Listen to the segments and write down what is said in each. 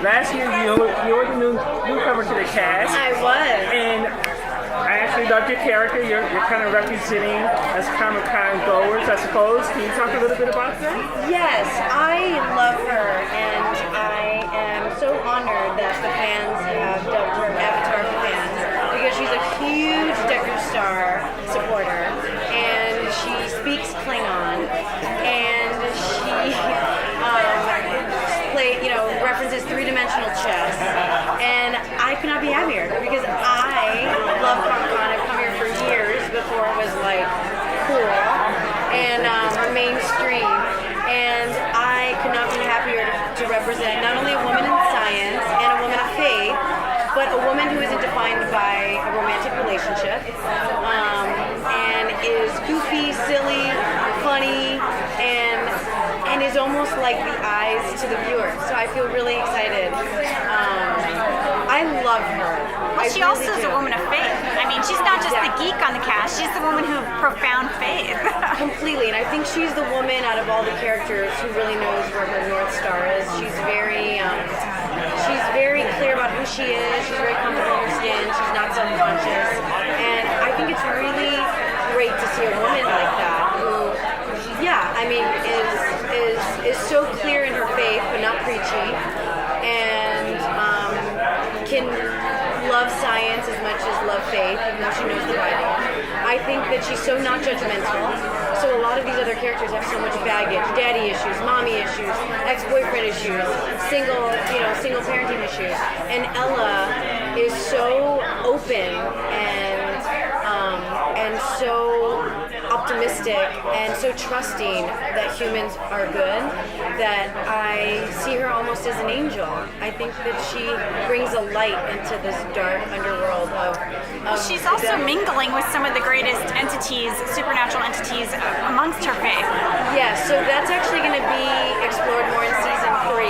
last year you were the newcomer to the cast. I was. And I actually loved your character. You're kind of representing us ComicCon goers, I suppose. Can you talk a little bit about that? Yes, I love her, and I am so honored that the fans have dubbed her Avatar for fans, because she's a huge Decker Star supporter, and she speaks Klingon, and she references three-dimensional chess, and I could not be happier, because I love ComicCon. I've come here for years before it was like cool and mainstream, and I could not be happier to represent not only a woman in science and a woman of faith, but a woman who isn't defined by a romantic relationship, and is goofy, silly, funny, and is almost like the eyes to the viewer. So I feel really excited. I love her. Well, she also is a woman of faith. I mean, she's not just the geek on the cast, she's the woman who has profound faith. Completely, and I think she's the woman out of all the characters who really knows where her North Star is. She's very clear about who she is. She's very comfortable in her skin. She's not self-conscious, and I think it's really great to see a woman like that who, is so clear in her faith, but not preachy, and can love science as much as love faith, even though she knows the Bible. I think that she's so not judgmental. So a lot of these other characters have so much baggage, daddy issues, mommy issues, ex-boyfriend issues, single parenting issues. And Ella is so open and so optimistic and so trusting that humans are good that I see her almost as an angel. I think that she brings a light into this dark underworld of she's also mingling with some of the greatest entities, supernatural entities amongst her faith. Yes, so that's actually going to be explored more in season 3.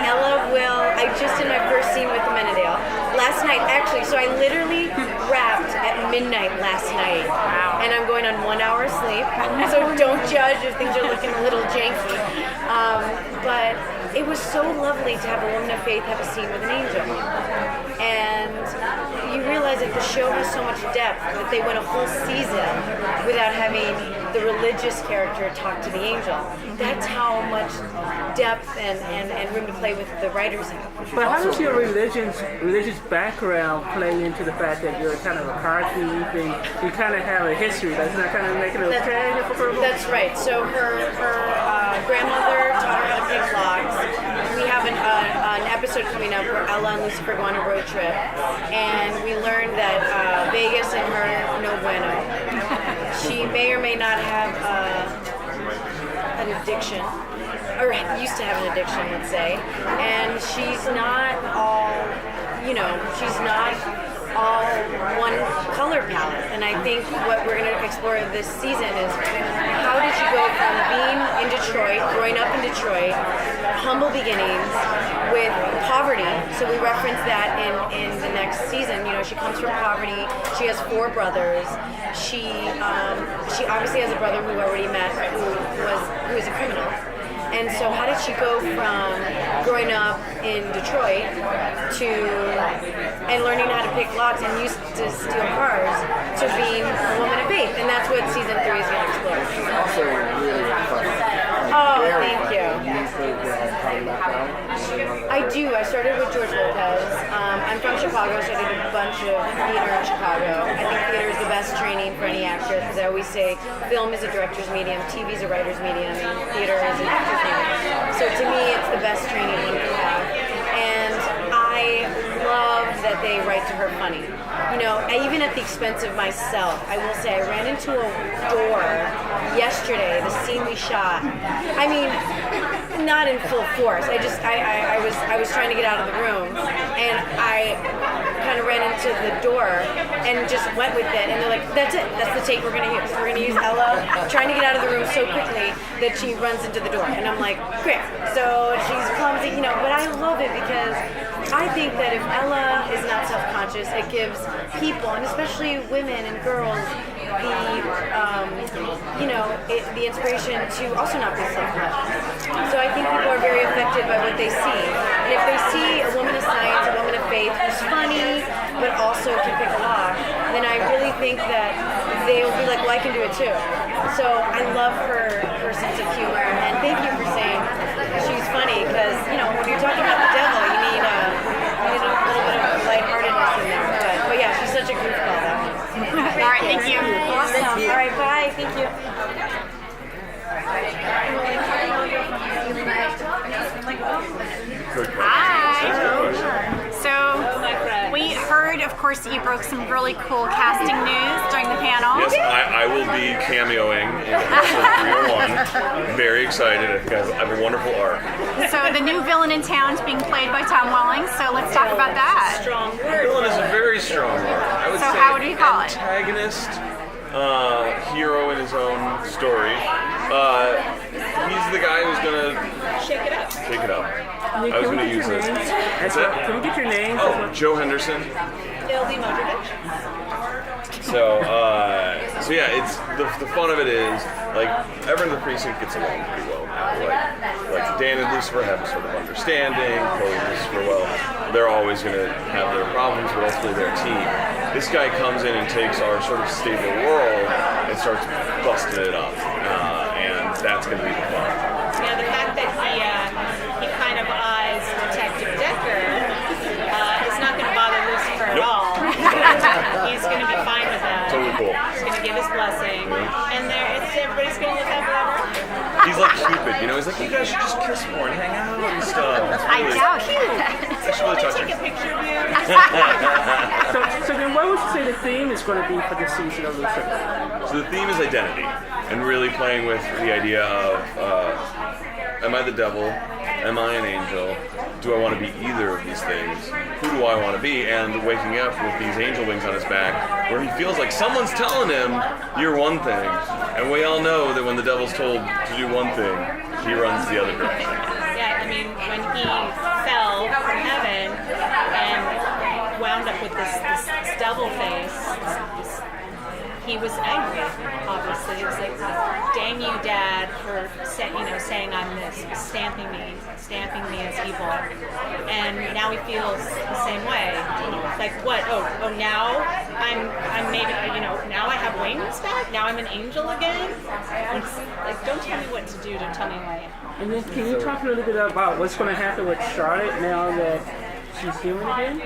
Ella will, I just did my first scene with the Menadale last night, actually, so I literally wrapped at midnight last night. Wow. And I'm going on 1 hour sleep, so don't judge if things are looking a little janky. But it was so lovely to have a woman of faith have a scene with an angel. And you realize that the show has so much depth that they went a whole season without having the religious character talk to the angel. That's how much depth and room to play with the writers have. But how does your religious background play into the fact that you're kind of a car thief and you kind of have a history? Doesn't that kind of make it okay for her? That's right. So her grandmother taught her how to pick locks. We have an episode coming up where Ella and Lucifer go on a road trip, and we learned that Vegas and her no bueno. She may or may not have an addiction, or used to have an addiction, let's say, and she's not all one color palette. And I think what we're going to explore this season is how did she go from being in Detroit, growing up in Detroit, humble beginnings with poverty. So we reference that in the next season. You know, she comes from poverty. She has 4 brothers. She obviously has a brother who already met who is a criminal. And so how did she go from growing up in Detroit and learning how to pick locks and used to steal cars to being a woman of faith? And that's what season 3 is going to explore. Also really fun. Oh, thank you. I do. I started with George Lopez. I'm from Chicago, so I did a bunch of theater in Chicago. I think theater is the best training for any actor, because I always say film is a director's medium, TV is a writer's medium, and theater is an actor's medium. So to me, it's the best training one can have. And I love that they write to her funny. You know, even at the expense of myself, I will say I ran into a door yesterday, the scene we shot. I mean, not in full force. I was trying to get out of the room, and I kind of ran into the door and just went with it. And they're like, "That's it. That's the take we're gonna use. We're gonna use Ella trying to get out of the room so quickly that she runs into the door." And I'm like, "Quick!" So she's clumsy, you know. But I love it because I think that if Ella is not self-conscious, it gives people, and especially women and girls, the inspiration to also not be self-conscious. So I think people are very affected by what they see. And if they're think that they'll be like, well, I can do it too. So I love her sense of humor, and thank you for saying she's funny, because when you're talking about the devil, you need a little bit of lightheartedness in there. But yeah, she's such a goofball. All right, thank you. Awesome. All right, bye. Thank you. Hi. So we heard, of course, that you broke some really cool casting news during the panel. Yes, I will be cameoing in episode 301. Very excited because I have a wonderful arc. So the new villain in town is being played by Tom Welling. So let's talk about that. Strong The word. villain is a very strong word. I would So say how would you call it? Antagonist, hero in his own story. He's the guy who's gonna Shake it up. shake it up. Nick, I was can we gonna get use your this. names? What's that? Can we get your names? Oh, Joe Henderson. Ildy, Modrovich. So yeah, it's the fun of it is like everyone in the precinct gets along pretty well now. Like Dan and Lucifer have a sort of understanding. Chloe and Lucifer, well, they're always gonna have their problems, but ultimately they're a team. This guy comes in and takes our sort of stable world and starts busting it up, and that's gonna be the fun. Yeah, the fact that he kind of eyes Detective Decker is not going to bother Lucifer at all. He's going to be fine with that. Totally cool. He's going to give his blessing, and everybody's going to live happily ever after. He's like Cupid, he's like, you guys should just kiss more and hang out and stuff. I doubt it. It's really touching. Take a picture of you. So then what would you say the theme is going to be for this season of Lucifer? So the theme is identity, and really playing with the idea of, am I the devil? Am I an angel? Do I want to be either of these things? Who do I want to be? And waking up with these angel wings on his back, where he feels like someone's telling him, you're one thing. And we all know that when the devil's told to do one thing, he runs the other direction. Yeah, I mean, when he fell from heaven and wound up with this devil face, he was angry, obviously. It was like, dang you, Dad, for saying I'm this, stamping me as evil. And now he feels the same way. Like, what? Oh, now I'm maybe, now I have wings back? Now I'm an angel again? It's like, don't tell me what to do, don't tell me who I am. And then can you talk a little bit about what's going to happen with Charlotte now that she's human again?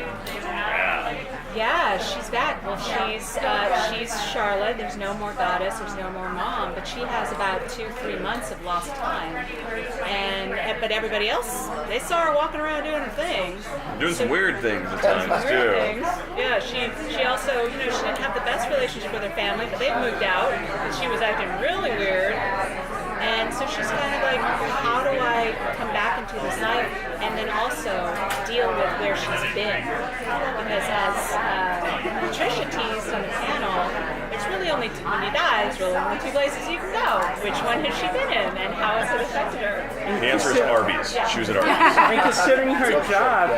Yeah, she's back. Well, she's Charlotte. There's no more goddess. There's no more mom. But she has about 2-3 months of lost time. But everybody else, they saw her walking around doing her thing. Doing some weird things at times, too. Yeah, she also, she didn't have the best relationship with her family, but they've moved out, and she was acting really weird. And so she's kind of like, how do I come back into this life and then also deal with where she's been? Because as Patricia teased on the panel, there's really only, when you die, there's really only 2 places you can go. Which one has she been in and how has it affected her? The answer is Arby's. She was at Arby's. And considering her job,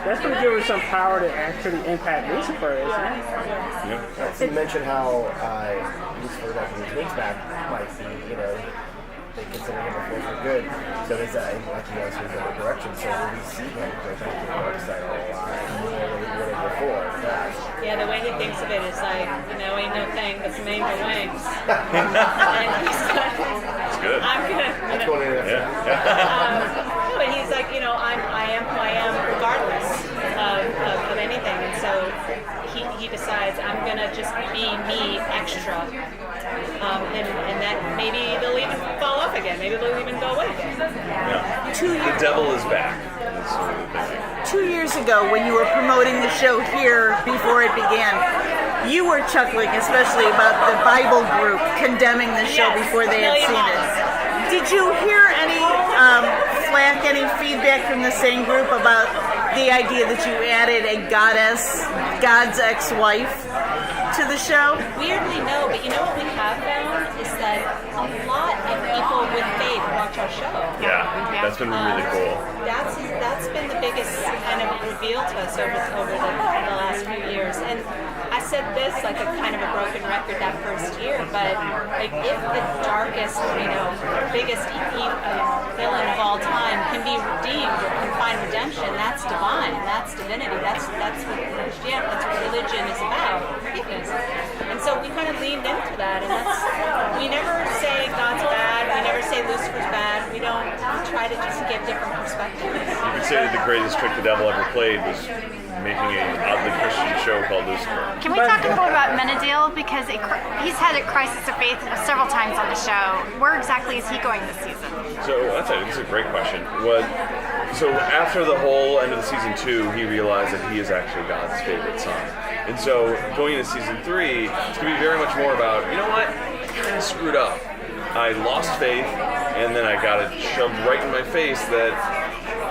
that's going to give her some power to actually impact Lucifer, isn't it? Yeah. So you mentioned how Lucifer, like when he takes back, might be, they consider him a force for good. So there's that, like he wants to go in direction. So will we see him go back to the dark side a lot more than we would have before? Yeah, the way he thinks of it is like, ain't no thing but some angel wings. And he's like, That's good. I'm gonna, That's going in there. no, and he's like, I am who I am regardless of anything. And so he decides, I'm gonna just be me extra. And that maybe they'll even fall off again. Maybe they'll even go away again. Yeah. The devil is back. That's sort of the thing. 2 years ago, when you were promoting the show here before it began, you were chuckling especially about the Bible group condemning the show before they had seen it. Did you hear any flack, any feedback from the same group about the idea that you added a goddess, God's ex-wife, to the show? Weirdly, no, but what we have found is that a lot of people with faith watch our show. Yeah, that's been really cool. That's been the biggest kind of reveal to us over the last few years. And I said this like a kind of a broken record that first year, but like if the darkest, biggest villain of all time can be redeemed or can find find redemption. That's divine. That's divinity. That's what Christianity, that's what religion is about. Forgiveness. And so we kind of leaned into that. And we never say God's bad. We never say Lucifer's bad. We don't. We try to just give different perspectives. You could say that the greatest trick the devil ever played was making an oddly Christian show called Lucifer. Can we talk a little about Menadil? Because he's had a crisis of faith several times on the show. Where exactly is he going this season? So that's a great question. So after the whole end of the season 2, he realized that he is actually God's favorite son. And so going into season 3, it's going to be very much more about, you know what, I kind of screwed up. I lost faith, and then I got it shoved right in my face that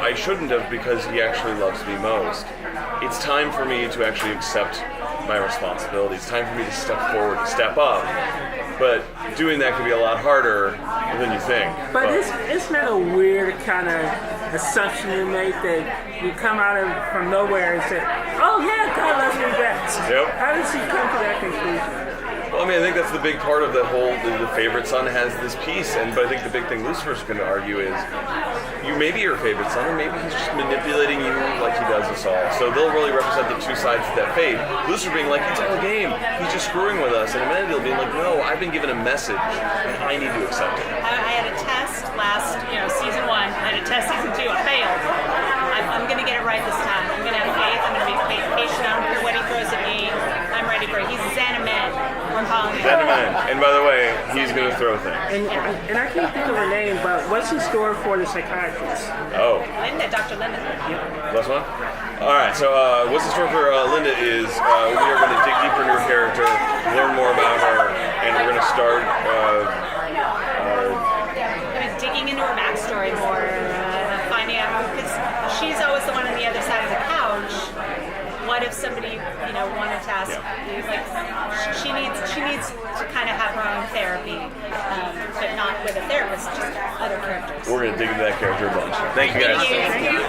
I shouldn't have because he actually loves me most. It's time for me to actually accept my responsibility. It's time for me to step forward, to step up. But doing that can be a lot harder than you think. But it's not a weird kind of assumption you make that you come out from nowhere and say, oh yeah, God loves me best. Yep. How does he come to that conclusion? Well, I mean, I think that's the big part of the whole, the favorite son has this piece, but I think the big thing Lucifer's going to argue is, you may be your favorite son, or maybe he's just manipulating you like he does us all. So they'll really represent the two sides of that faith. Lucifer being like, it's all a game, he's just screwing with us, and Menadil being like, no, I've been given a message, and I need to accept it. I had a test last, season 1. I had a test season 2. I failed. I'm going to get it right this time. I'm going to have faith. I'm going to be patient. I don't care what he throws at me. I'm ready for it. He's Xanamed. We're calling him. Xanamed. And by the way, he's going to throw things. And I can't think of her name, but what's in store for the psychiatrist? Oh. Linda, Dr. Linda. Last one? All right, so what's in store for Linda is we are going to dig deeper into her character, learn more about her, and we're going to start digging into her backstory more, finding out, because she's always the one on the other side of the couch. What if somebody, wanted to ask, like, she needs to kind of have her own therapy, but not with a therapist, just other characters. We're going to dig into that character a bunch. Thank you guys. Thank you.